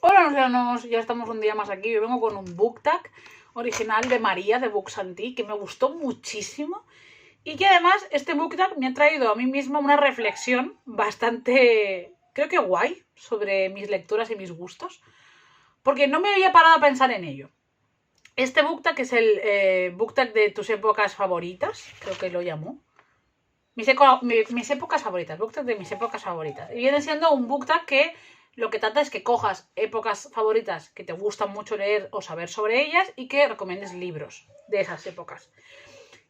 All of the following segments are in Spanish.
Hola, ya estamos un día más aquí. Yo vengo con un book tag original de María de Books Antique que me gustó muchísimo y que además este book tag me ha traído a mí misma una reflexión bastante, creo que guay, sobre mis lecturas y mis gustos, porque no me había parado a pensar en ello. Este book tag es el book tag de tus épocas favoritas, creo que lo llamó. Mis épocas favoritas, book tag de mis épocas favoritas. Y viene siendo un book tag que lo que trata es que cojas épocas favoritas que te gustan mucho leer o saber sobre ellas y que recomiendes libros de esas épocas.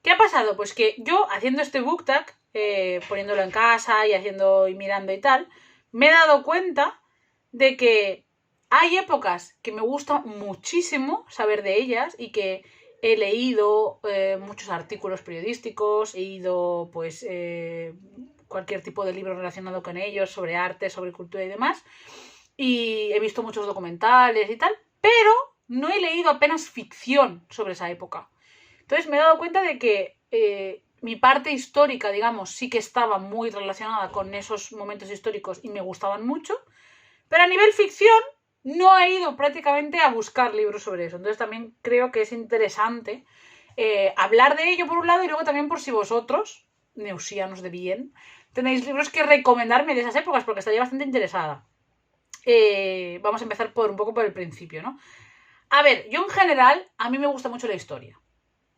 ¿Qué ha pasado? Pues que yo, haciendo este book tag, poniéndolo en casa y haciendo y mirando y tal, me he dado cuenta de que hay épocas que me gusta muchísimo saber de ellas y que he leído muchos artículos periodísticos, he ido pues cualquier tipo de libro relacionado con ellos, sobre arte, sobre cultura y demás, y he visto muchos documentales y tal, pero no he leído apenas ficción sobre esa época. Entonces me he dado cuenta de que mi parte histórica, digamos, sí que estaba muy relacionada con esos momentos históricos y me gustaban mucho, pero a nivel ficción no he ido prácticamente a buscar libros sobre eso. Entonces también creo que es interesante hablar de ello por un lado y luego también por si vosotros, neusianos de bien, tenéis libros que recomendarme de esas épocas porque estaría bastante interesada. Vamos a empezar un poco por el principio, ¿no? A ver, yo en general, a mí me gusta mucho la historia.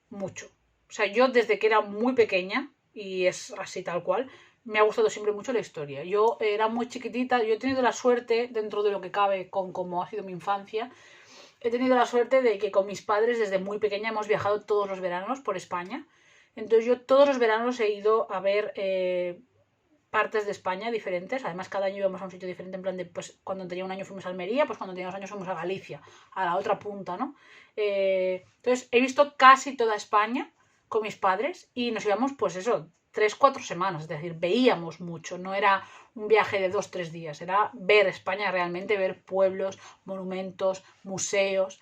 Mucho. O sea, yo desde que era muy pequeña, y es así tal cual, me ha gustado siempre mucho la historia. Yo era muy chiquitita, yo he tenido la suerte, dentro de lo que cabe con cómo ha sido mi infancia, he tenido la suerte de que con mis padres desde muy pequeña hemos viajado todos los veranos por España. Entonces yo todos los veranos he ido a ver partes de España diferentes. Además, cada año íbamos a un sitio diferente, en plan de, pues cuando tenía un año fuimos a Almería, pues cuando tenía 2 años fuimos a Galicia, a la otra punta, ¿no? Entonces, he visto casi toda España con mis padres y nos íbamos, pues eso, 3-4 semanas, es decir, veíamos mucho, no era un viaje de 2-3 días, era ver España realmente, ver pueblos, monumentos, museos.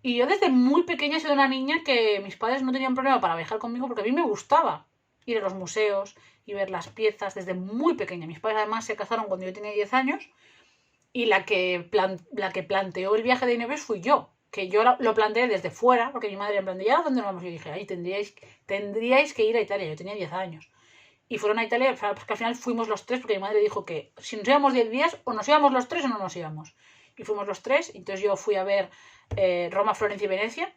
Y yo desde muy pequeña he sido una niña que mis padres no tenían problema para viajar conmigo porque a mí me gustaba ir a los museos y ver las piezas desde muy pequeña. Mis padres además se casaron cuando yo tenía 10 años y la que planteó el viaje de novios fui yo, que yo lo planteé desde fuera, porque mi madre en plan de, ¿ya dónde nos vamos? Y yo dije, ahí tendríais que ir a Italia, yo tenía 10 años. Y fueron a Italia, porque al final fuimos los tres, porque mi madre dijo que si nos íbamos 10 días, o nos íbamos los tres o no nos íbamos. Y fuimos los tres, entonces yo fui a ver Roma, Florencia y Venecia,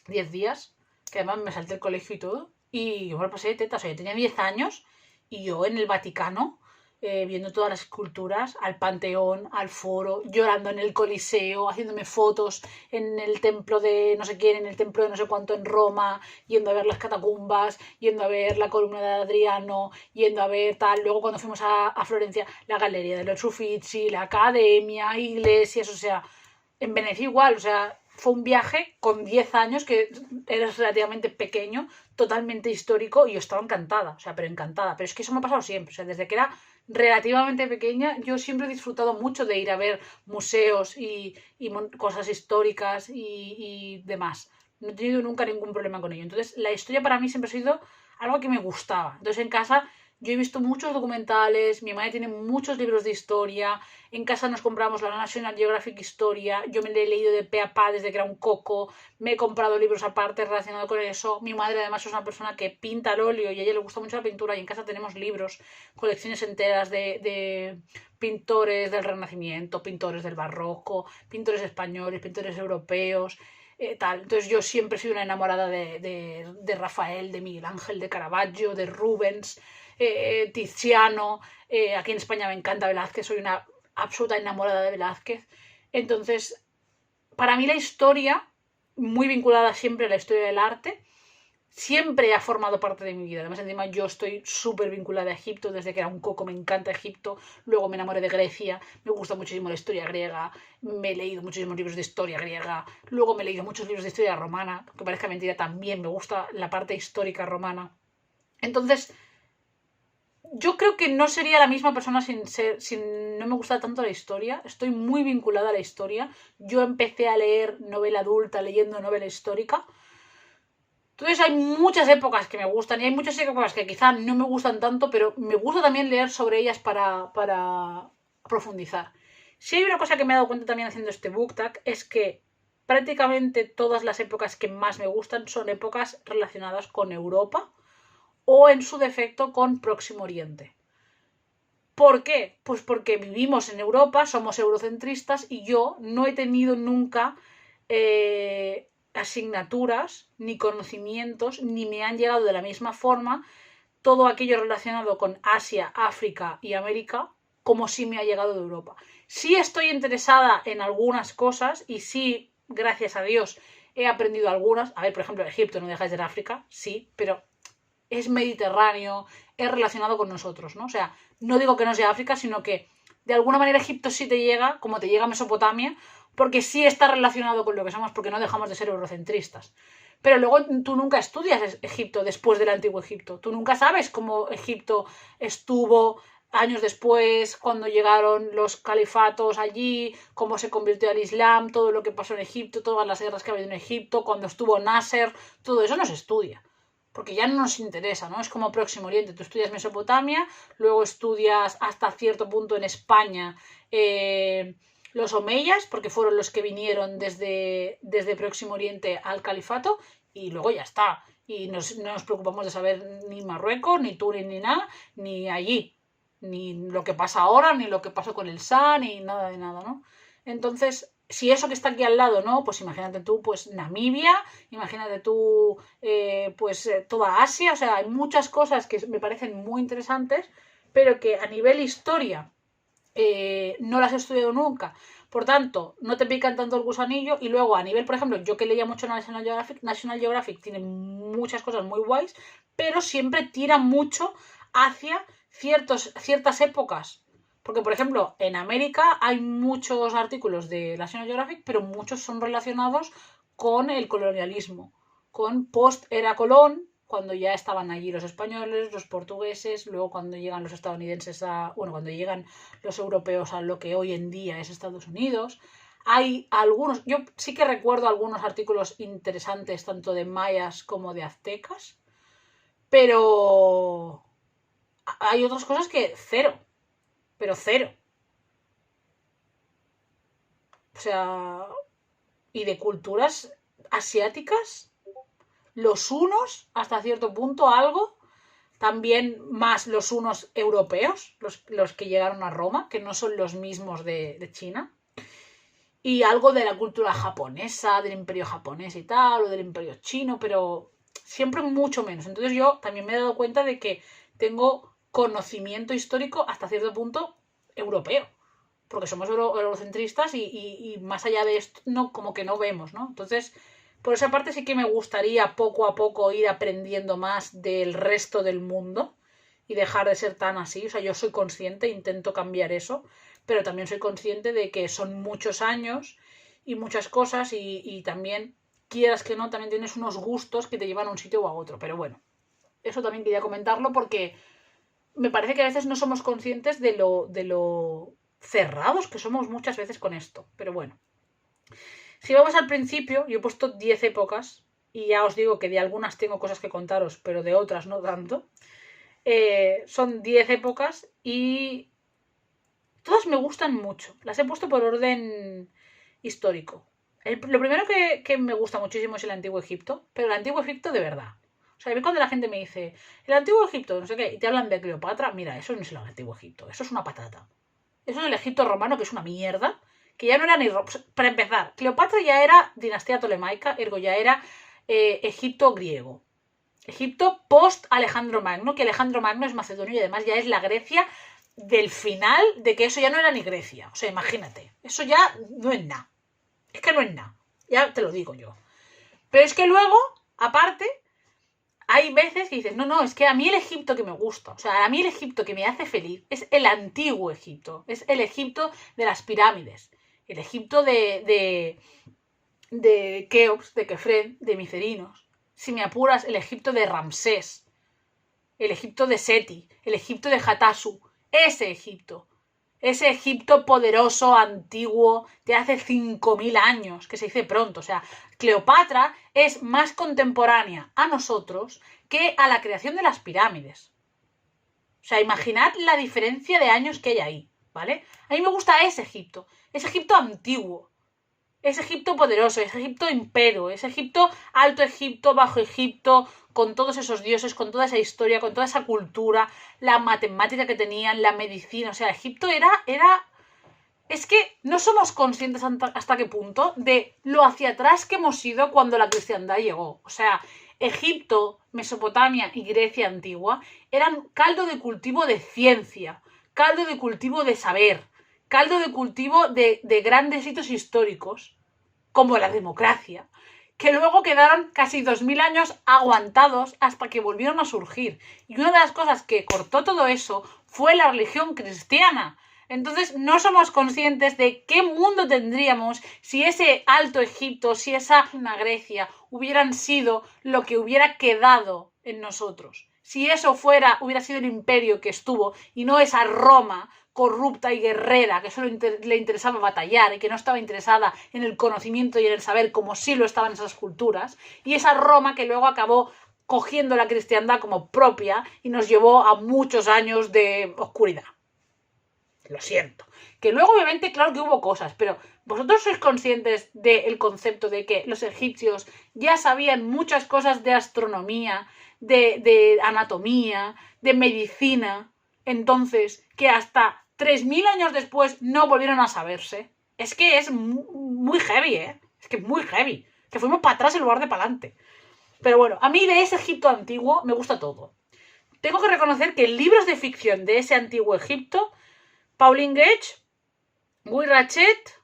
10 días, que además me salté el colegio y todo. Y yo me lo pasé de teta, o sea, yo tenía 10 años y yo en el Vaticano, viendo todas las esculturas, al Panteón, al Foro, llorando en el Coliseo, haciéndome fotos en el templo de no sé quién, en el templo de no sé cuánto en Roma, yendo a ver las catacumbas, yendo a ver la columna de Adriano, yendo a ver tal. Luego cuando fuimos a Florencia, la Galería de los Uffizi, la Academia, iglesias, o sea, en Venecia igual, o sea, fue un viaje con 10 años, que eres relativamente pequeño, totalmente histórico, y yo estaba encantada, o sea, pero encantada. Pero es que eso me ha pasado siempre, o sea, desde que era relativamente pequeña, yo siempre he disfrutado mucho de ir a ver museos y cosas históricas y demás. No he tenido nunca ningún problema con ello. Entonces, la historia para mí siempre ha sido algo que me gustaba. Entonces, en casa yo he visto muchos documentales, mi madre tiene muchos libros de historia, en casa nos compramos la National Geographic Historia, yo me la he leído de pe a pa desde que era un coco, me he comprado libros aparte relacionados con eso. Mi madre además es una persona que pinta al óleo y a ella le gusta mucho la pintura y en casa tenemos libros, colecciones enteras de pintores del Renacimiento, pintores del Barroco, pintores españoles, pintores europeos. Tal. Entonces yo siempre he sido una enamorada de Rafael, de Miguel Ángel, de Caravaggio, de Rubens, Tiziano. Aquí en España me encanta Velázquez, soy una absoluta enamorada de Velázquez. Entonces, para mí la historia, muy vinculada siempre a la historia del arte, siempre ha formado parte de mi vida. Además, encima yo estoy súper vinculada a Egipto, desde que era un coco me encanta Egipto, luego me enamoré de Grecia, me gusta muchísimo la historia griega, me he leído muchísimos libros de historia griega, luego me he leído muchos libros de historia romana, aunque parezca mentira, también me gusta la parte histórica romana. Entonces, yo creo que no sería la misma persona sin no me gusta tanto la historia. Estoy muy vinculada a la historia. Yo empecé a leer novela adulta leyendo novela histórica. Entonces hay muchas épocas que me gustan y hay muchas épocas que quizá no me gustan tanto, pero me gusta también leer sobre ellas para profundizar. Si hay una cosa que me he dado cuenta también haciendo este book tag es que prácticamente todas las épocas que más me gustan son épocas relacionadas con Europa o en su defecto con Próximo Oriente. ¿Por qué? Pues porque vivimos en Europa, somos eurocentristas y yo no he tenido nunca asignaturas ni conocimientos ni me han llegado de la misma forma todo aquello relacionado con Asia, África y América como si me ha llegado de Europa. Sí estoy interesada en algunas cosas y sí, gracias a Dios, he aprendido algunas. A ver, por ejemplo, Egipto no deja de ser África, sí, pero es mediterráneo, es relacionado con nosotros, ¿no? O sea, no digo que no sea África, sino que de alguna manera Egipto sí te llega, como te llega Mesopotamia, porque sí está relacionado con lo que somos, porque no dejamos de ser eurocentristas. Pero luego tú nunca estudias Egipto después del Antiguo Egipto. Tú nunca sabes cómo Egipto estuvo años después, cuando llegaron los califatos allí, cómo se convirtió al Islam, todo lo que pasó en Egipto, todas las guerras que ha habido en Egipto, cuando estuvo Nasser, todo eso no se estudia. Porque ya no nos interesa, ¿no? Es como Próximo Oriente. Tú estudias Mesopotamia, luego estudias hasta cierto punto en España los omeyas, porque fueron los que vinieron desde Próximo Oriente al califato, y luego ya está. Y no nos preocupamos de saber ni Marruecos, ni Túnez, ni nada, ni allí. Ni lo que pasa ahora, ni lo que pasó con el Shah, ni nada de nada, ¿no? Entonces, si eso que está aquí al lado, ¿no? Pues imagínate tú, pues Namibia, imagínate tú, toda Asia, o sea, hay muchas cosas que me parecen muy interesantes, pero que a nivel historia no las he estudiado nunca. Por tanto, no te pican tanto el gusanillo. Y luego, a nivel, por ejemplo, yo que leía mucho National Geographic tiene muchas cosas muy guays, pero siempre tira mucho hacia ciertas épocas. Porque, por ejemplo, en América hay muchos artículos de National Geographic, pero muchos son relacionados con el colonialismo, con post-era Colón, cuando ya estaban allí los españoles, los portugueses, luego cuando llegan los estadounidenses cuando llegan los europeos a lo que hoy en día es Estados Unidos. Hay algunos, yo sí que recuerdo algunos artículos interesantes, tanto de mayas como de aztecas, pero hay otras cosas que cero, pero cero. O sea, y de culturas asiáticas, los unos, hasta cierto punto, algo, también más los unos europeos, los que llegaron a Roma, que no son los mismos de China, y algo de la cultura japonesa, del imperio japonés y tal, o del imperio chino, pero siempre mucho menos. Entonces yo también me he dado cuenta de que tengo conocimiento histórico hasta cierto punto europeo, porque somos eurocentristas y más allá de esto, no, como que no vemos, ¿no? Entonces, por esa parte sí que me gustaría poco a poco ir aprendiendo más del resto del mundo y dejar de ser tan así. O sea, yo soy consciente, intento cambiar eso, pero también soy consciente de que son muchos años y muchas cosas y también, quieras que no, también tienes unos gustos que te llevan a un sitio o a otro. Pero bueno, eso también quería comentarlo porque me parece que a veces no somos conscientes de lo cerrados que somos muchas veces con esto. Pero bueno. Si vamos al principio, yo he puesto 10 épocas y ya os digo que de algunas tengo cosas que contaros, pero de otras no tanto. Son 10 épocas y todas me gustan mucho. Las he puesto por orden histórico. Lo primero que me gusta muchísimo es el Antiguo Egipto, pero el Antiguo Egipto de verdad. O sea, a mí cuando la gente me dice, el Antiguo Egipto, no sé qué, y te hablan de Cleopatra, mira, eso no es el Antiguo Egipto, eso es una patata. Eso es el Egipto romano, que es una mierda, que ya no era ni... Para empezar, Cleopatra ya era dinastía tolemaica, ergo ya era Egipto griego. Egipto post Alejandro Magno, que Alejandro Magno es macedonio y además ya es la Grecia del final, de que eso ya no era ni Grecia. O sea, imagínate, eso ya no es nada. Es que no es nada, ya te lo digo yo. Pero es que luego, aparte, hay veces que dices, no, es que a mí el Egipto que me gusta, o sea, a mí el Egipto que me hace feliz es el antiguo Egipto, es el Egipto de las pirámides, el Egipto de Keops, de Kefren, de Micerinos. Si me apuras, el Egipto de Ramsés, el Egipto de Seti, el Egipto de Hatasu, ese Egipto poderoso, antiguo, de hace 5.000 años, que se dice pronto. O sea, Cleopatra es más contemporánea a nosotros que a la creación de las pirámides. O sea, imaginad la diferencia de años que hay ahí. ¿vale? A mí me gusta ese Egipto antiguo, ese Egipto poderoso, ese Egipto imperio, ese Egipto alto Egipto, bajo Egipto, con todos esos dioses, con toda esa historia, con toda esa cultura, la matemática que tenían, la medicina, o sea, Egipto era... Es que no somos conscientes hasta qué punto de lo hacia atrás que hemos ido cuando la cristiandad llegó. O sea, Egipto, Mesopotamia y Grecia antigua eran caldo de cultivo de ciencia, caldo de cultivo de saber, caldo de cultivo de grandes hitos históricos, como la democracia, que luego quedaron casi 2000 años aguantados hasta que volvieron a surgir. Y una de las cosas que cortó todo eso fue la religión cristiana. Entonces no somos conscientes de qué mundo tendríamos si ese Alto Egipto, si esa Grecia hubieran sido lo que hubiera quedado en nosotros. Si eso hubiera sido el imperio que estuvo y no esa Roma corrupta y guerrera que solo le interesaba batallar y que no estaba interesada en el conocimiento y en el saber como sí lo estaban esas culturas, y esa Roma que luego acabó cogiendo la cristiandad como propia y nos llevó a muchos años de oscuridad. Lo siento. Que luego, obviamente, claro que hubo cosas, pero ¿vosotros sois conscientes del concepto de que los egipcios ya sabían muchas cosas de astronomía, de anatomía, de medicina? Entonces, que hasta 3000 años después no volvieron a saberse. Es que es muy heavy, ¿eh? Es que es muy heavy. Que fuimos para atrás en lugar de para adelante. Pero bueno, a mí de ese Egipto antiguo me gusta todo. Tengo que reconocer que libros de ficción de ese antiguo Egipto, Pauline Gage, Guy Ratchett,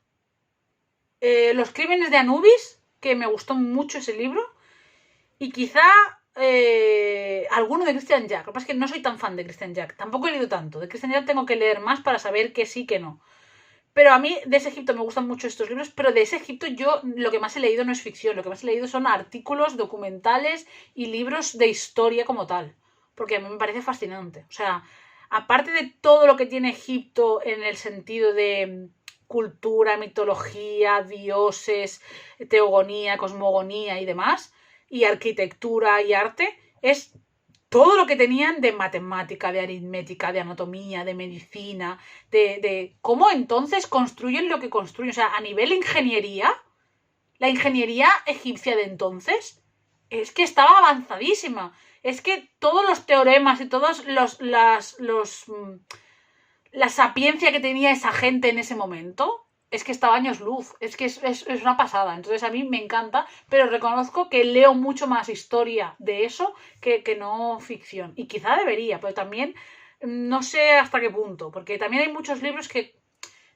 Los crímenes de Anubis, que me gustó mucho ese libro, y quizá alguno de Christian Jack. Lo que pasa es que no soy tan fan de Christian Jack, tampoco he leído tanto. De Christian Jack tengo que leer más para saber que sí, que no. Pero a mí de ese Egipto me gustan mucho estos libros, pero de ese Egipto yo lo que más he leído no es ficción, lo que más he leído son artículos, documentales y libros de historia como tal, porque a mí me parece fascinante. O sea, aparte de todo lo que tiene Egipto en el sentido de cultura, mitología, dioses, teogonía, cosmogonía y demás, y arquitectura y arte, es todo lo que tenían de matemática, de aritmética, de anatomía, de medicina, de cómo entonces construyen lo que construyen. O sea, a nivel ingeniería, la ingeniería egipcia de entonces es que estaba avanzadísima. Es que todos los teoremas y todos la sapiencia que tenía esa gente en ese momento, es que estaba años luz, es que es una pasada. Entonces a mí me encanta, pero reconozco que leo mucho más historia de eso que no ficción. Y quizá debería, pero también no sé hasta qué punto, porque también hay muchos libros que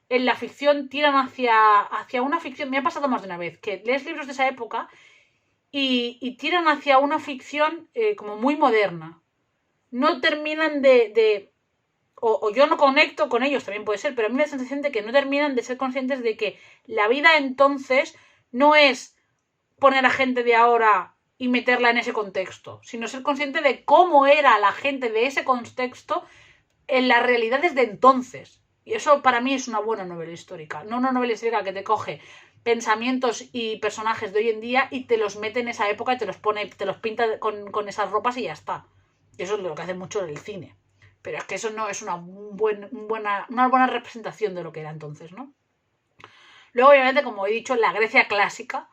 en la ficción tiran hacia una ficción. Me ha pasado más de una vez, que lees libros de esa época y tiran hacia una ficción como muy moderna. No terminan o yo no conecto con ellos, también puede ser, pero a mí me da la sensación de que no terminan de ser conscientes de que la vida entonces no es poner a gente de ahora y meterla en ese contexto, sino ser consciente de cómo era la gente de ese contexto en las realidades de entonces. Y eso para mí es una buena novela histórica, no una novela histórica que te coge pensamientos y personajes de hoy en día y te los mete en esa época y te los pone, te los pinta con esas ropas y ya está. Y eso es lo que hace mucho el cine. Pero es que eso no es una buena representación de lo que era entonces, ¿no? Luego, obviamente, como he dicho, la Grecia clásica.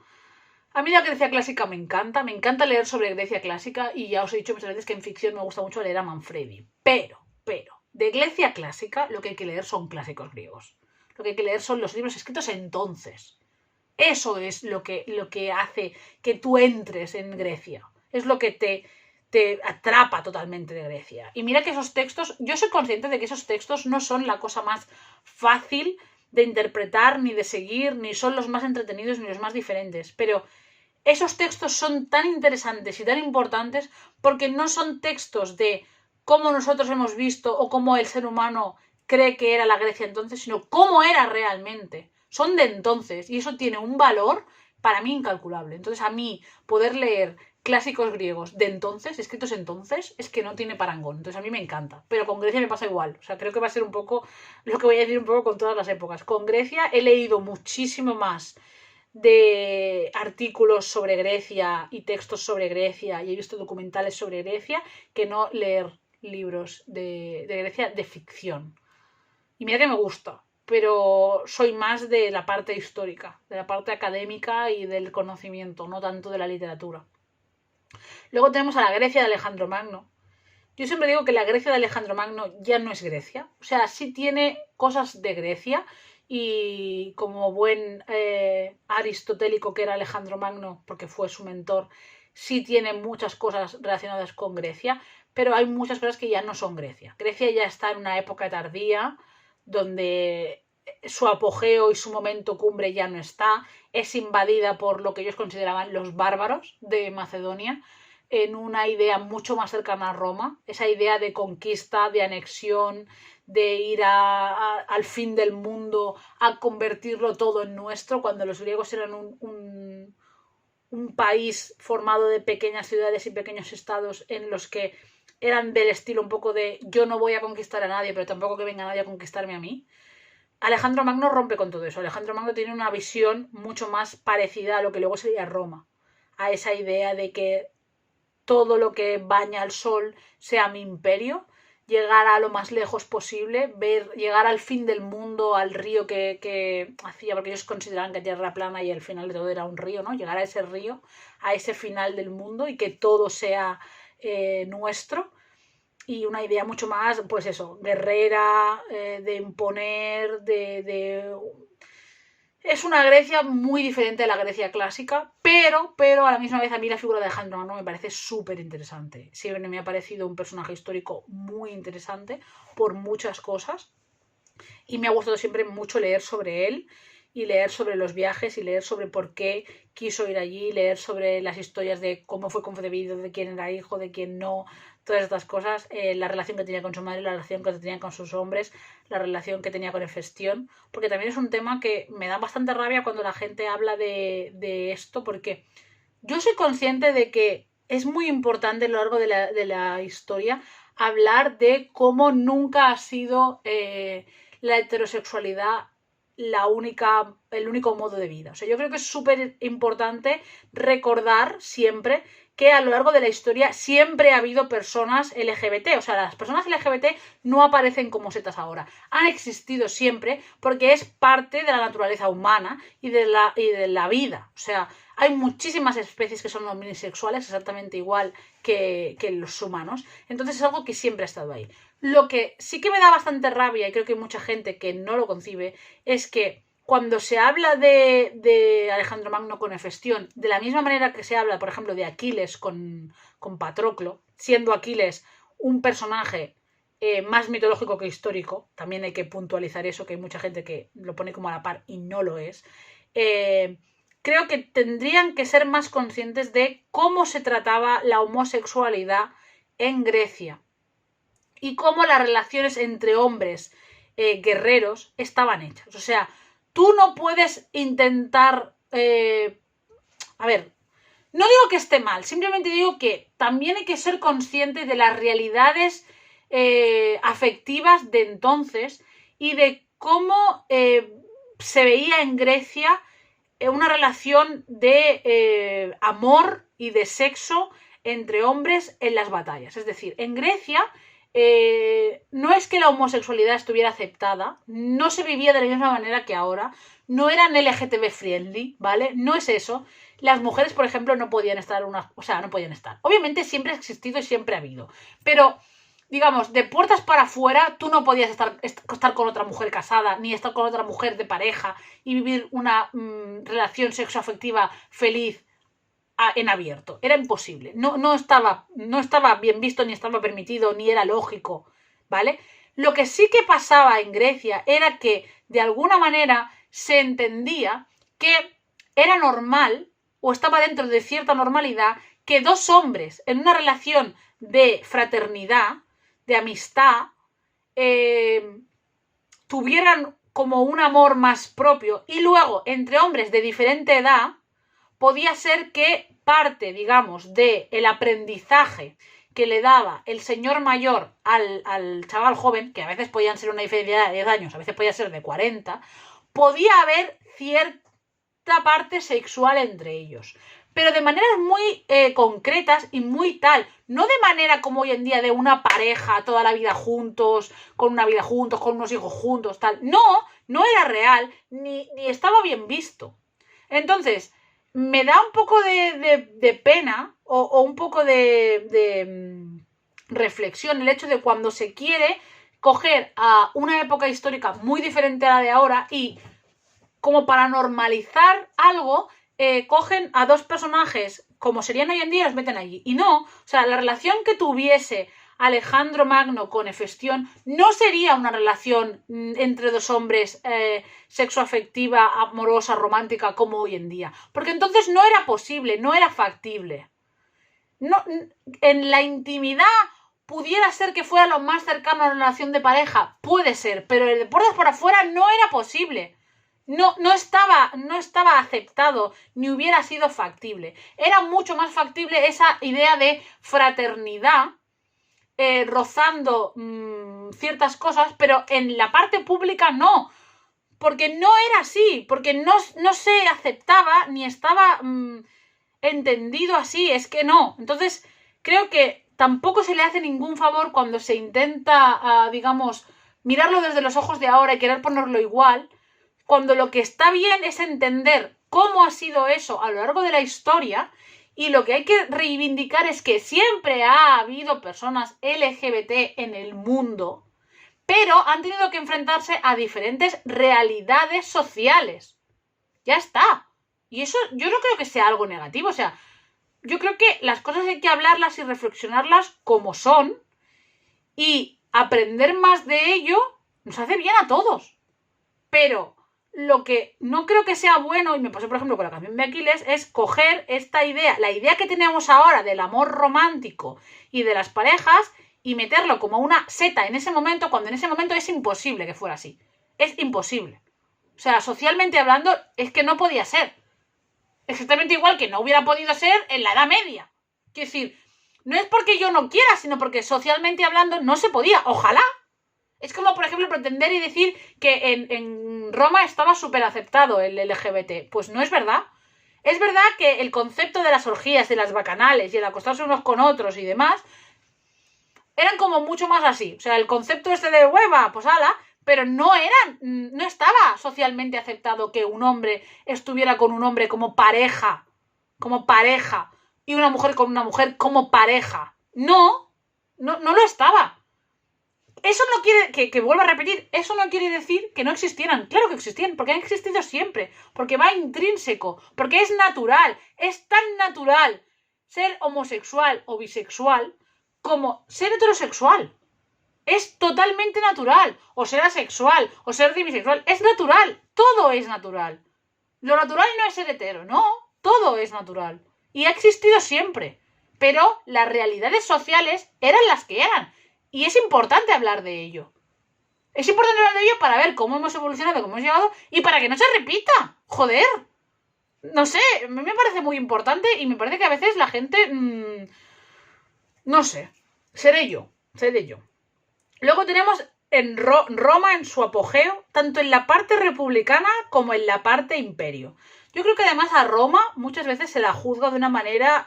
A mí la Grecia clásica me encanta leer sobre Grecia clásica y ya os he dicho muchas veces que en ficción me gusta mucho leer a Manfredi. Pero, de Grecia clásica lo que hay que leer son clásicos griegos. Lo que hay que leer son los libros escritos entonces. Eso es lo que hace que tú entres en Grecia. Es lo que te atrapa totalmente de Grecia. Y mira que esos textos, yo soy consciente de que esos textos no son la cosa más fácil de interpretar, ni de seguir, ni son los más entretenidos, ni los más diferentes. Pero esos textos son tan interesantes y tan importantes porque no son textos de cómo nosotros hemos visto o cómo el ser humano cree que era la Grecia entonces, sino cómo era realmente. Son de entonces y eso tiene un valor para mí incalculable. Entonces a mí poder leer clásicos griegos de entonces, escritos entonces, es que no tiene parangón. Entonces a mí me encanta. Pero con Grecia me pasa igual. O sea, creo que va a ser un poco lo que voy a decir un poco con todas las épocas. Con Grecia he leído muchísimo más de artículos sobre Grecia y textos sobre Grecia y he visto documentales sobre Grecia que no leer libros de Grecia de ficción. Y mira que me gusta, pero soy más de la parte histórica, de la parte académica y del conocimiento, no tanto de la literatura. Luego tenemos a la Grecia de Alejandro Magno. Yo siempre digo que la Grecia de Alejandro Magno ya no es Grecia. O sea, sí tiene cosas de Grecia y como buen aristotélico que era Alejandro Magno, porque fue su mentor, sí tiene muchas cosas relacionadas con Grecia, pero hay muchas cosas que ya no son Grecia. Grecia ya está en una época tardía donde su apogeo y su momento cumbre ya no está, es invadida por lo que ellos consideraban los bárbaros de Macedonia, en una idea mucho más cercana a Roma, esa idea de conquista, de anexión, de ir al fin del mundo, a convertirlo todo en nuestro, cuando los griegos eran un país formado de pequeñas ciudades y pequeños estados en los que eran del estilo un poco de yo no voy a conquistar a nadie, pero tampoco que venga nadie a conquistarme a mí. Alejandro Magno rompe con todo eso. Alejandro Magno tiene una visión mucho más parecida a lo que luego sería Roma, a esa idea de que todo lo que baña el sol sea mi imperio, llegar a lo más lejos posible, llegar al fin del mundo, al río que hacía, porque ellos consideraban que Tierra plana y el final de todo era un río, ¿no? Llegar a ese río, a ese final del mundo y que todo sea nuestro. Y una idea mucho más, pues eso, guerrera, de imponer, Es una Grecia muy diferente a la Grecia clásica, pero a la misma vez a mí la figura de Alejandro Magno me parece súper interesante. Siempre me ha parecido un personaje histórico muy interesante por muchas cosas y me ha gustado siempre mucho leer sobre él y leer sobre los viajes y leer sobre por qué quiso ir allí, leer sobre las historias de cómo fue concebido, de quién era hijo, de quién no, todas estas cosas, la relación que tenía con su madre, la relación que tenía con sus hombres, la relación que tenía con Hefestión, porque también es un tema que me da bastante rabia cuando la gente habla de esto, porque yo soy consciente de que es muy importante a lo largo de la historia hablar de cómo nunca ha sido la heterosexualidad el único modo de vida. O sea, yo creo que es súper importante recordar siempre que a lo largo de la historia siempre ha habido personas LGBT. O sea, las personas LGBT no aparecen como setas ahora. Han existido siempre porque es parte de la naturaleza humana y de la vida. O sea, hay muchísimas especies que son omnisexuales, exactamente igual que los humanos. Entonces es algo que siempre ha estado ahí. Lo que sí que me da bastante rabia, y creo que hay mucha gente que no lo concibe, es que cuando se habla de Alejandro Magno con Hefestión, de la misma manera que se habla, por ejemplo, de Aquiles con Patroclo, siendo Aquiles un personaje más mitológico que histórico, también hay que puntualizar eso, que hay mucha gente que lo pone como a la par y no lo es, creo que tendrían que ser más conscientes de cómo se trataba la homosexualidad en Grecia y cómo las relaciones entre hombres guerreros estaban hechas. O sea, tú no puedes intentar... a ver, no digo que esté mal, simplemente digo que también hay que ser conscientes de las realidades afectivas de entonces y de cómo se veía en Grecia una relación de amor y de sexo entre hombres en las batallas. Es decir, en Grecia no es que la homosexualidad estuviera aceptada, no se vivía de la misma manera que ahora, no eran LGTB friendly, ¿vale? No es eso. Las mujeres, por ejemplo, no podían estar no podían estar. Obviamente siempre ha existido y siempre ha habido, pero digamos, de puertas para afuera, tú no podías estar con otra mujer casada, ni estar con otra mujer de pareja y vivir una relación sexoafectiva feliz en abierto. Era imposible. No estaba bien visto, ni estaba permitido, ni era lógico, ¿vale? Lo que sí que pasaba en Grecia era que, de alguna manera, se entendía que era normal, o estaba dentro de cierta normalidad, que dos hombres en una relación de fraternidad, de amistad, tuvieran como un amor más propio, y luego, entre hombres de diferente edad, podía ser que parte, digamos, del aprendizaje que le daba el señor mayor al chaval joven, que a veces podían ser una diferencia de 10 años, a veces podía ser de 40, podía haber cierta parte sexual entre ellos. pero de maneras muy concretas y muy tal. No de manera como hoy en día de una pareja toda la vida juntos, con una vida juntos, con unos hijos juntos, tal. No, no era real, ni estaba bien visto. Entonces, me da un poco de pena o un poco de reflexión el hecho de cuando se quiere coger a una época histórica muy diferente a la de ahora y como para normalizar algo, cogen a dos personajes como serían hoy en día y los meten allí. Y no, o sea, la relación que tuviese Alejandro Magno con Hefestión no sería una relación entre dos hombres sexoafectiva, amorosa, romántica como hoy en día. Porque entonces no era posible, no era factible. No, en la intimidad pudiera ser que fuera lo más cercano a una relación de pareja, puede ser, pero de puertas por afuera no era posible. No estaba aceptado, ni hubiera sido factible. Era mucho más factible esa idea de fraternidad, rozando ciertas cosas, pero en la parte pública no. Porque no era así, porque no se aceptaba ni estaba entendido así, es que no. Entonces, creo que tampoco se le hace ningún favor cuando se intenta, digamos, mirarlo desde los ojos de ahora y querer ponerlo igual, cuando lo que está bien es entender cómo ha sido eso a lo largo de la historia y lo que hay que reivindicar es que siempre ha habido personas LGBT en el mundo, pero han tenido que enfrentarse a diferentes realidades sociales. Ya está. Y eso yo no creo que sea algo negativo, o sea, yo creo que las cosas hay que hablarlas y reflexionarlas como son y aprender más de ello nos hace bien a todos. Pero lo que no creo que sea bueno, y me pasó por ejemplo con la canción de Aquiles, es coger esta idea, la idea que tenemos ahora del amor romántico y de las parejas y meterlo como una seta en ese momento, cuando en ese momento es imposible que fuera así. Es imposible. O sea, socialmente hablando, es que no podía ser. Exactamente igual que no hubiera podido ser en la Edad Media. Quiero decir, no es porque yo no quiera, sino porque socialmente hablando no se podía. Ojalá. Es como, por ejemplo, pretender y decir que en Roma estaba súper aceptado el LGBT. Pues no es verdad. Es verdad que el concepto de las orgías, de las bacanales y el acostarse unos con otros y demás eran como mucho más así. O sea, el concepto este de hueva, pues ala, pero no estaba socialmente aceptado que un hombre estuviera con un hombre como pareja, y una mujer con una mujer como pareja. No lo estaba. Eso no quiere, que vuelvo a repetir, eso no quiere decir que no existieran. Claro que existían, porque han existido siempre, porque va intrínseco, porque es natural, es tan natural ser homosexual o bisexual como ser heterosexual. Es totalmente natural, o ser asexual, o ser demisexual, es natural, todo es natural. Lo natural no es ser hetero, no, todo es natural. Y ha existido siempre, pero las realidades sociales eran las que eran. Y es importante hablar de ello. Es importante hablar de ello para ver cómo hemos evolucionado, cómo hemos llegado y para que no se repita. Joder. No sé, a mí me parece muy importante y me parece que a veces la gente... no sé. Seré yo. Luego tenemos en Roma en su apogeo, tanto en la parte republicana como en la parte imperio. Yo creo que además a Roma muchas veces se la juzga de una manera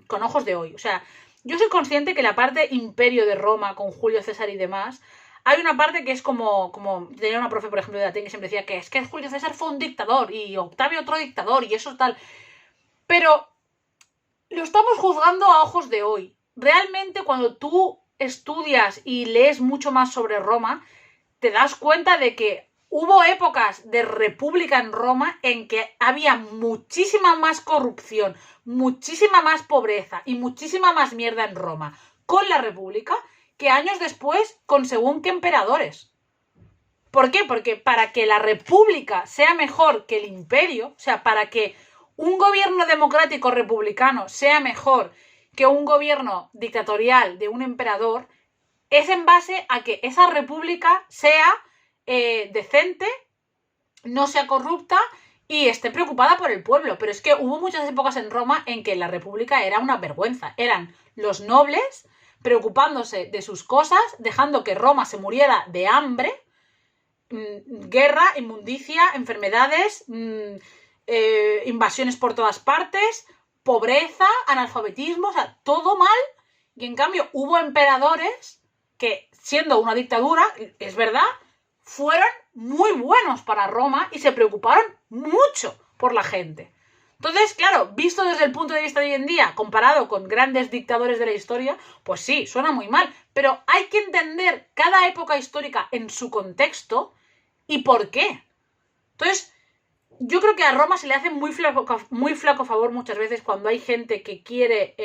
con ojos de hoy. O sea... Yo soy consciente que la parte imperio de Roma, con Julio César y demás, hay una parte que es como tenía una profe, por ejemplo, de latín que siempre decía que es que Julio César fue un dictador y Octavio otro dictador y eso tal. Pero lo estamos juzgando a ojos de hoy. Realmente cuando tú estudias y lees mucho más sobre Roma, te das cuenta de que hubo épocas de república en Roma en que había muchísima más corrupción, muchísima más pobreza y muchísima más mierda en Roma con la república que años después con según qué emperadores. ¿Por qué? Porque para que la república sea mejor que el imperio, o sea, para que un gobierno democrático republicano sea mejor que un gobierno dictatorial de un emperador, es en base a que esa república sea decente, no sea corrupta y esté preocupada por el pueblo. Pero es que hubo muchas épocas en Roma en que la república era una vergüenza. Eran los nobles preocupándose de sus cosas, dejando que Roma se muriera de hambre, guerra, inmundicia, enfermedades, invasiones por todas partes, pobreza, analfabetismo, o sea, todo mal. Y en cambio hubo emperadores que, siendo una dictadura, es verdad, fueron muy buenos para Roma y se preocuparon mucho por la gente. Entonces, claro, visto desde el punto de vista de hoy en día, comparado con grandes dictadores de la historia, pues sí, suena muy mal. Pero hay que entender cada época histórica en su contexto y por qué. Entonces, yo creo que a Roma se le hace muy flaco favor muchas veces cuando hay gente que quiere,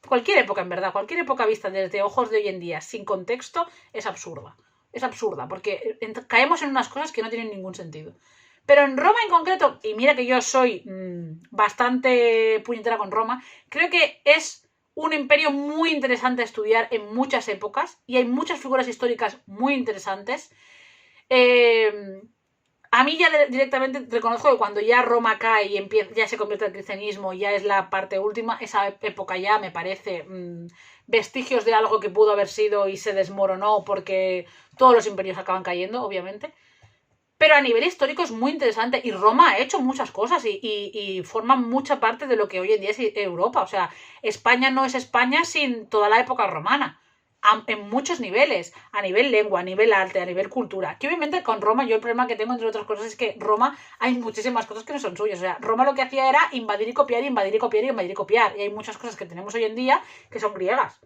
cualquier época en verdad, cualquier época vista desde ojos de hoy en día, sin contexto, es absurda. Es absurda, porque caemos en unas cosas que no tienen ningún sentido. Pero en Roma en concreto, y mira que yo soy bastante puñetera con Roma, creo que es un imperio muy interesante a estudiar en muchas épocas y hay muchas figuras históricas muy interesantes. A mí ya directamente reconozco que cuando ya Roma cae y ya se convierte el cristianismo, ya es la parte última, esa época ya me parece vestigios de algo que pudo haber sido y se desmoronó porque todos los imperios acaban cayendo, obviamente. Pero a nivel histórico es muy interesante y Roma ha hecho muchas cosas y forma mucha parte de lo que hoy en día es Europa. O sea, España no es España sin toda la época romana. En muchos niveles, a nivel lengua, a nivel arte, a nivel cultura. Que obviamente con Roma yo el problema que tengo, entre otras cosas, es que Roma hay muchísimas cosas que no son suyas. O sea, Roma lo que hacía era invadir y copiar, invadir y copiar, invadir y copiar. Y hay muchas cosas que tenemos hoy en día que son griegas.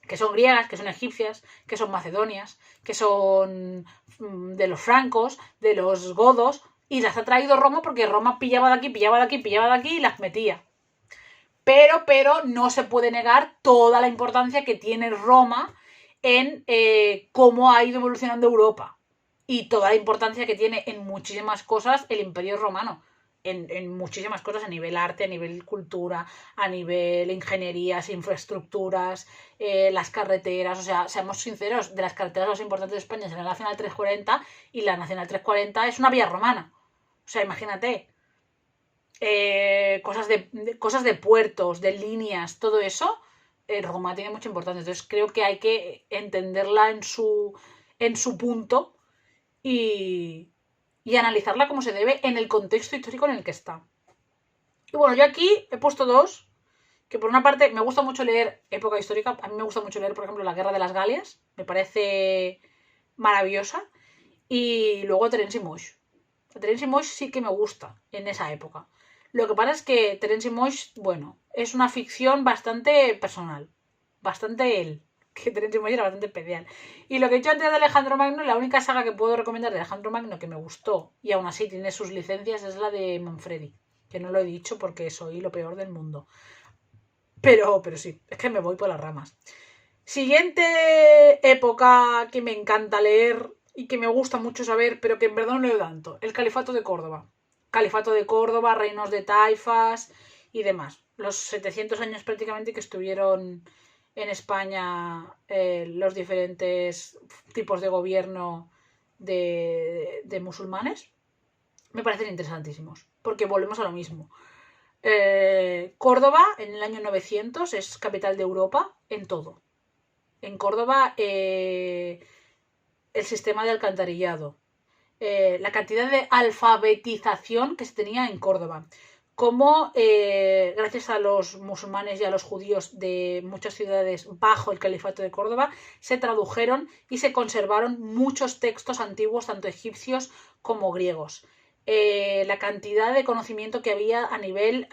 Que son griegas, que son egipcias, que son macedonias, que son de los francos, de los godos, y las ha traído Roma porque Roma pillaba de aquí, pillaba de aquí, pillaba de aquí y las metía. Pero no se puede negar toda la importancia que tiene Roma en cómo ha ido evolucionando Europa y toda la importancia que tiene en muchísimas cosas el Imperio Romano. En muchísimas cosas a nivel arte, a nivel cultura, a nivel ingenierías, infraestructuras, las carreteras. O sea, seamos sinceros, de las carreteras más importantes de España es la Nacional 340 y la Nacional 340 es una vía romana. O sea, imagínate. Cosas de puertos, de líneas, todo eso, Roma tiene mucha importancia. Entonces creo que hay que entenderla en su punto y analizarla como se debe en el contexto histórico en el que está. Y bueno, yo aquí he puesto dos, que por una parte me gusta mucho leer época histórica. A mí me gusta mucho leer, por ejemplo, la Guerra de las Galias, me parece maravillosa. Y luego Terence Moix. Terence Moix sí que me gusta en esa época. Lo que pasa es que Terence Moix, bueno, es una ficción bastante personal. Bastante él. Que Terence Moix era bastante especial. Y lo que he dicho antes de Alejandro Magno, la única saga que puedo recomendar de Alejandro Magno que me gustó y aún así tiene sus licencias es la de Manfredi. Que no lo he dicho porque soy lo peor del mundo. Pero sí, es que me voy por las ramas. Siguiente época que me encanta leer y que me gusta mucho saber, pero que en verdad no leo tanto. El Califato de Córdoba. Califato de Córdoba, reinos de taifas y demás. Los 700 años prácticamente que estuvieron en España los diferentes tipos de gobierno de musulmanes. Me parecen interesantísimos, porque volvemos a lo mismo. Córdoba, en el año 900, es capital de Europa en todo. En Córdoba, el sistema de alcantarillado, la cantidad de alfabetización que se tenía en Córdoba, cómo gracias a los musulmanes y a los judíos de muchas ciudades bajo el califato de Córdoba se tradujeron y se conservaron muchos textos antiguos, tanto egipcios como griegos. La cantidad de conocimiento que había a nivel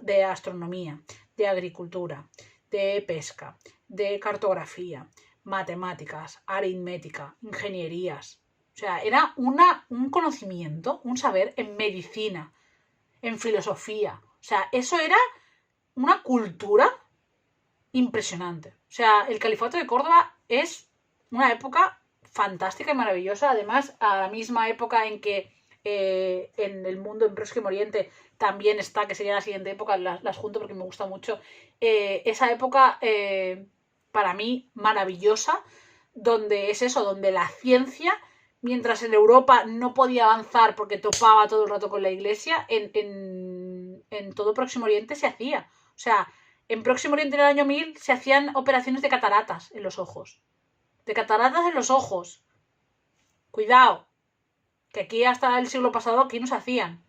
de astronomía, de agricultura, de pesca, de cartografía, matemáticas, aritmética, ingenierías. O sea, era un conocimiento, un saber en medicina, en filosofía. O sea, eso era una cultura impresionante. O sea, el Califato de Córdoba es una época fantástica y maravillosa. Además, a la misma época en que en el mundo, en Próximo Oriente, también está, que sería la siguiente época, las junto porque me gusta mucho. Esa época, para mí, maravillosa, donde es eso, donde la ciencia, mientras en Europa no podía avanzar porque topaba todo el rato con la iglesia, en todo Próximo Oriente se hacía. O sea, en Próximo Oriente en el año 1000 se hacían operaciones de cataratas en los ojos. De cataratas en los ojos. Cuidado. Que aquí hasta el siglo pasado aquí no se hacían.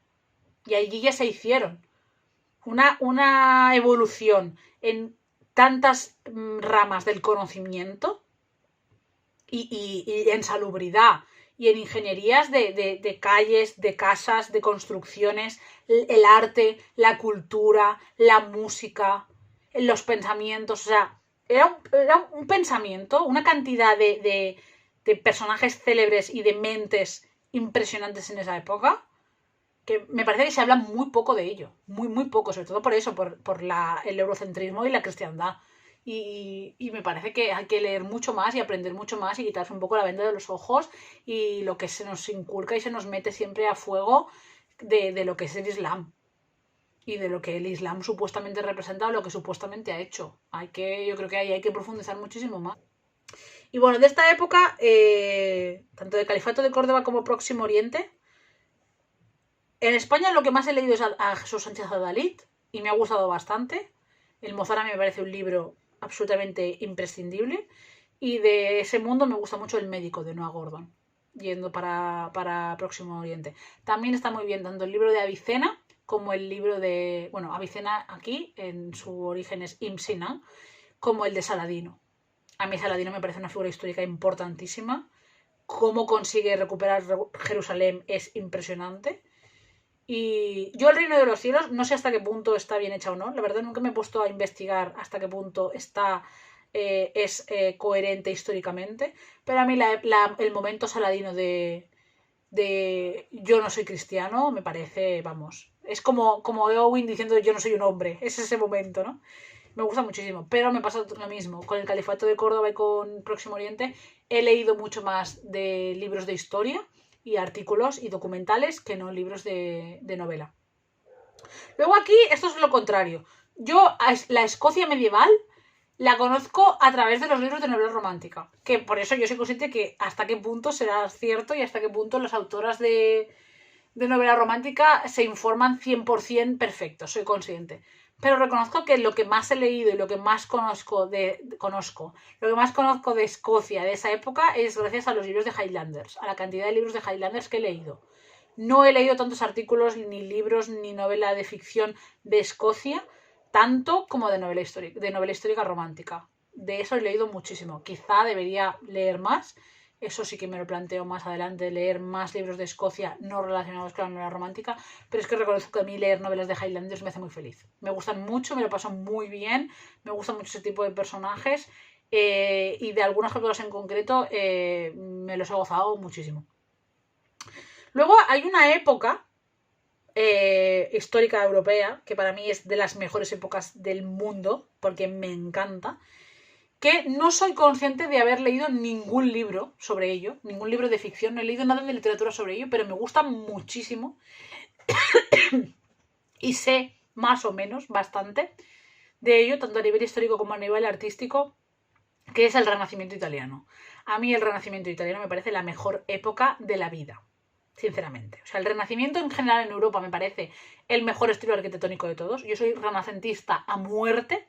Y allí ya se hicieron una evolución en tantas ramas del conocimiento y en salubridad y en ingenierías de calles, de casas, de construcciones, el arte, la cultura, la música, los pensamientos. O sea, era un pensamiento, una cantidad de personajes célebres y de mentes impresionantes en esa época, que me parece que se habla muy poco de ello, muy poco, sobre todo por eso, por el eurocentrismo y la cristiandad. Y me parece que hay que leer mucho más y aprender mucho más y quitarse un poco la venda de los ojos y lo que se nos inculca y se nos mete siempre a fuego de lo que es el Islam y de lo que el Islam supuestamente representa o lo que supuestamente ha hecho. Yo creo que ahí hay que profundizar muchísimo más. Y bueno, de esta época, tanto del Califato de Córdoba como Próximo Oriente, en España lo que más he leído es a Jesús Sánchez Adalid y me ha gustado bastante. El Mozárame me parece un libro absolutamente imprescindible. Y de ese mundo me gusta mucho El Médico de Noah Gordon, yendo para Próximo Oriente. También está muy bien tanto el libro de Avicena como el libro de... Bueno, Avicena aquí, en su origen es Ibn Sina, como el de Saladino. A mí Saladino me parece una figura histórica importantísima. Cómo consigue recuperar Jerusalén es impresionante. Y yo El Reino de los Cielos no sé hasta qué punto está bien hecha o no. La verdad nunca me he puesto a investigar hasta qué punto es coherente históricamente. Pero a mí el momento Saladino de yo no soy cristiano me parece, vamos, es como Owen diciendo yo no soy un hombre. Es ese momento, ¿no? Me gusta muchísimo. Pero me pasa lo mismo. Con el Califato de Córdoba y con Próximo Oriente he leído mucho más de libros de historia y artículos y documentales que no libros de novela. Luego aquí esto es lo contrario. Yo la Escocia medieval la conozco a través de los libros de novela romántica, que por eso yo soy consciente que hasta qué punto será cierto y hasta qué punto las autoras de novela romántica se informan 100% perfecto, soy consciente. Pero reconozco que lo que más he leído y lo que más conozco de Escocia de esa época es gracias a los libros de Highlanders, a la cantidad de libros de Highlanders que he leído. No he leído tantos artículos, ni libros, ni novela de ficción de Escocia, tanto como de novela histórica romántica. De eso he leído muchísimo. Quizá debería leer más. Eso sí que me lo planteo más adelante, leer más libros de Escocia no relacionados con la novela romántica, pero es que reconozco que a mí leer novelas de Highlanders me hace muy feliz. Me gustan mucho, me lo paso muy bien, me gusta mucho ese tipo de personajes y de algunas capítulos en concreto me los he gozado muchísimo. Luego hay una época histórica europea, que para mí es de las mejores épocas del mundo, porque me encanta, que no soy consciente de haber leído ningún libro sobre ello, ningún libro de ficción, no he leído nada de literatura sobre ello, pero me gusta muchísimo y sé más o menos bastante de ello, tanto a nivel histórico como a nivel artístico, que es el Renacimiento italiano. A mí el Renacimiento italiano me parece la mejor época de la vida, sinceramente. O sea, el Renacimiento en general en Europa me parece el mejor estilo arquitectónico de todos. Yo soy renacentista a muerte,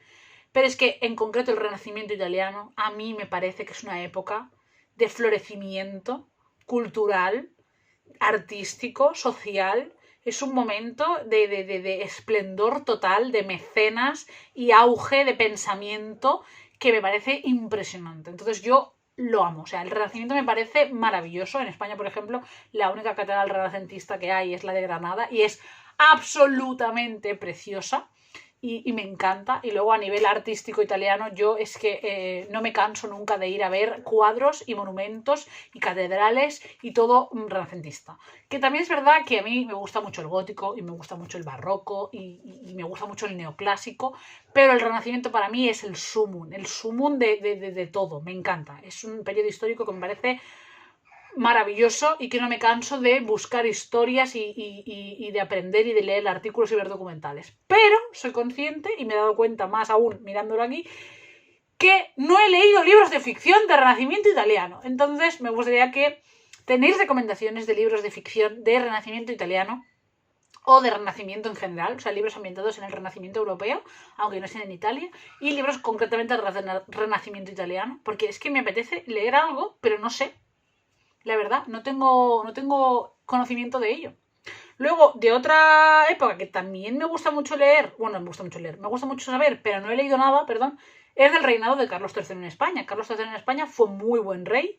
pero es que en concreto el Renacimiento italiano a mí me parece que es una época de florecimiento cultural, artístico, social. Es un momento de esplendor total, de mecenas y auge de pensamiento que me parece impresionante. Entonces yo lo amo. O sea, el Renacimiento me parece maravilloso. En España, por ejemplo, la única catedral renacentista que hay es la de Granada y es absolutamente preciosa. Y me encanta. Y luego a nivel artístico italiano, yo es que no me canso nunca de ir a ver cuadros y monumentos y catedrales y todo renacentista. Que también es verdad que a mí me gusta mucho el gótico y me gusta mucho el barroco y me gusta mucho el neoclásico, pero el Renacimiento para mí es el sumum de todo. Me encanta. Es un periodo histórico que me parece maravilloso y que no me canso de buscar historias y de aprender y de leer artículos y ver documentales. Pero soy consciente, y me he dado cuenta más aún mirándolo aquí, que no he leído libros de ficción de Renacimiento italiano. Entonces me gustaría que tenéis recomendaciones de libros de ficción de Renacimiento italiano o de Renacimiento en general, o sea, libros ambientados en el Renacimiento europeo, aunque no estén en Italia, y libros concretamente de Renacimiento italiano, porque es que me apetece leer algo, pero no sé. La verdad, no tengo conocimiento de ello. Luego, de otra época que también me gusta mucho leer, bueno, me gusta mucho leer, me gusta mucho saber, pero no he leído nada, perdón, es del reinado de Carlos III en España. Carlos III en España fue muy buen rey,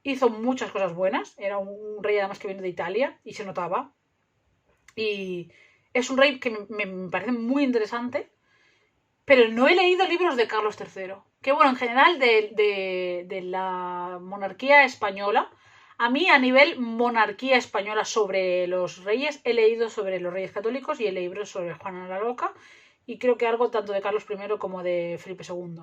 hizo muchas cosas buenas, era un rey además que viene de Italia y se notaba. Y es un rey que me parece muy interesante, pero no he leído libros de Carlos III. Que bueno, en general de la monarquía española, a mí a nivel monarquía española sobre los reyes, he leído sobre los reyes católicos y he leído sobre Juana la Loca y creo que algo tanto de Carlos I como de Felipe II.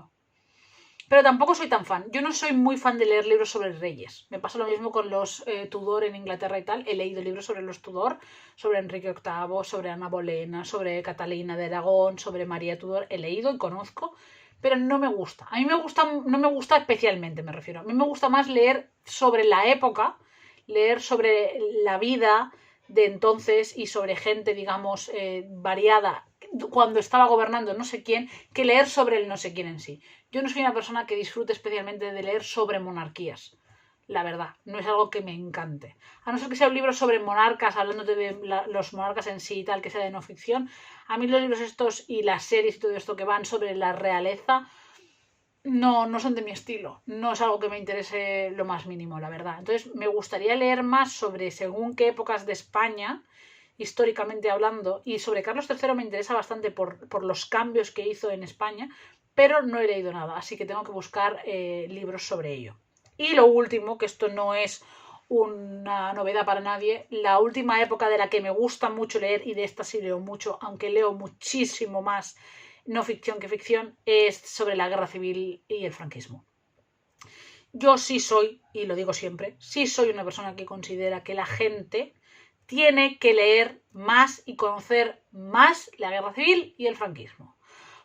Pero tampoco soy tan fan. Yo no soy muy fan de leer libros sobre reyes. Me pasa lo mismo con los Tudor en Inglaterra y tal. He leído libros sobre los Tudor, sobre Enrique VIII, sobre Ana Bolena, sobre Catalina de Aragón, sobre María Tudor. He leído y conozco, pero no me gusta. A mí me gusta, no me gusta especialmente, me refiero. A mí me gusta más leer sobre la época, leer sobre la vida de entonces y sobre gente, digamos, variada cuando estaba gobernando no sé quién, que leer sobre el no sé quién en sí. Yo no soy una persona que disfrute especialmente de leer sobre monarquías. La verdad, no es algo que me encante. A no ser que sea un libro sobre monarcas, hablándote de los monarcas en sí y tal, que sea de no ficción. A mí los libros estos y las series y todo esto que van sobre la realeza no son de mi estilo. No es algo que me interese lo más mínimo, la verdad. Entonces me gustaría leer más sobre según qué épocas de España, históricamente hablando, y sobre Carlos III me interesa bastante por los cambios que hizo en España, pero no he leído nada, así que tengo que buscar libros sobre ello. Y lo último, que esto no es una novedad para nadie, la última época de la que me gusta mucho leer, y de esta sí leo mucho, aunque leo muchísimo más no ficción que ficción, es sobre la guerra civil y el franquismo. Yo sí soy, y lo digo siempre, sí soy una persona que considera que la gente tiene que leer más y conocer más la guerra civil y el franquismo.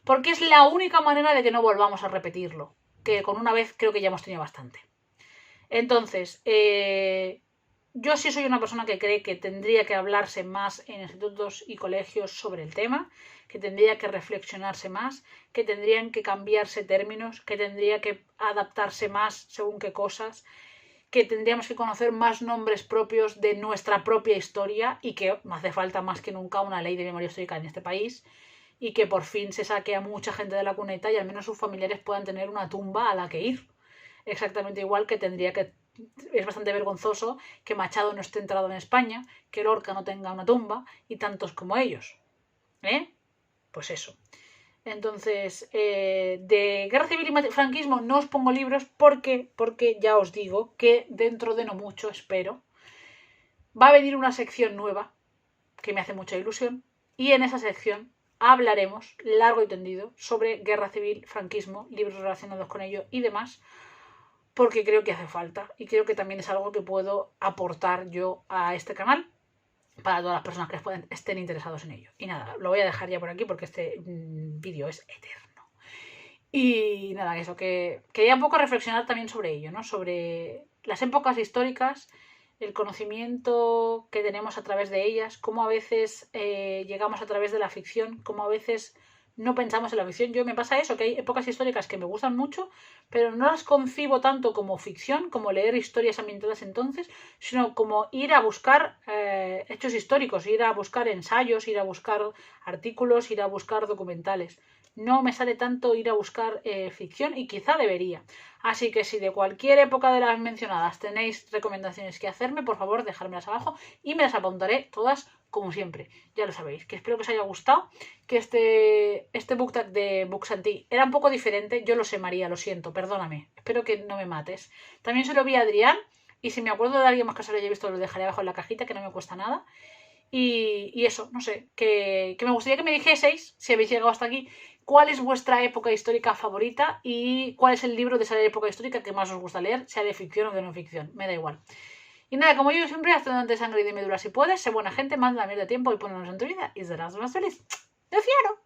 Porque es la única manera de que no volvamos a repetirlo. Que con una vez creo que ya hemos tenido bastante. Entonces, yo sí soy una persona que cree que tendría que hablarse más en institutos y colegios sobre el tema, que tendría que reflexionarse más, que tendrían que cambiarse términos, que tendría que adaptarse más según qué cosas, que tendríamos que conocer más nombres propios de nuestra propia historia y que hace falta más que nunca una ley de memoria histórica en este país y que por fin se saque a mucha gente de la cuneta y al menos sus familiares puedan tener una tumba a la que ir. Exactamente igual que tendría que... Es bastante vergonzoso que Machado no esté enterrado en España, que Lorca no tenga una tumba y tantos como ellos. Pues eso. Entonces, de Guerra Civil y Franquismo no os pongo libros porque ya os digo que dentro de no mucho, espero, va a venir una sección nueva que me hace mucha ilusión y en esa sección hablaremos largo y tendido sobre Guerra Civil, franquismo, libros relacionados con ello y demás, porque creo que hace falta y creo que también es algo que puedo aportar yo a este canal para todas las personas que estén interesados en ello. Y nada, lo voy a dejar ya por aquí porque este vídeo es eterno. Y nada, eso, que quería un poco reflexionar también sobre ello, ¿no? Sobre las épocas históricas, el conocimiento que tenemos a través de ellas, cómo a veces llegamos a través de la ficción, cómo a veces no pensamos en la ficción. Yo me pasa eso, que hay épocas históricas que me gustan mucho, pero no las concibo tanto como ficción, como leer historias ambientadas entonces, sino como ir a buscar hechos históricos, ir a buscar ensayos, ir a buscar artículos, ir a buscar documentales. No me sale tanto ir a buscar ficción y quizá debería. Así que si de cualquier época de las mencionadas tenéis recomendaciones que hacerme, por favor dejármelas abajo y me las apuntaré todas como siempre. Ya lo sabéis, que espero que os haya gustado, que este book tag de Books&Tea era un poco diferente. Yo lo sé, María, lo siento, perdóname. Espero que no me mates. También se lo vi a Adrián y si me acuerdo de alguien más que se lo haya visto lo dejaré abajo en la cajita, que no me cuesta nada. Y eso, no sé, que me gustaría que me dijeseis, si habéis llegado hasta aquí, cuál es vuestra época histórica favorita y cuál es el libro de esa época histórica que más os gusta leer, sea de ficción o de no ficción, me da igual. Y nada, como yo siempre, haz donante sangre y de médula si puedes, sé buena gente, manda la mierda de tiempo y ponnos en tu vida y serás más feliz. ¡Te quiero!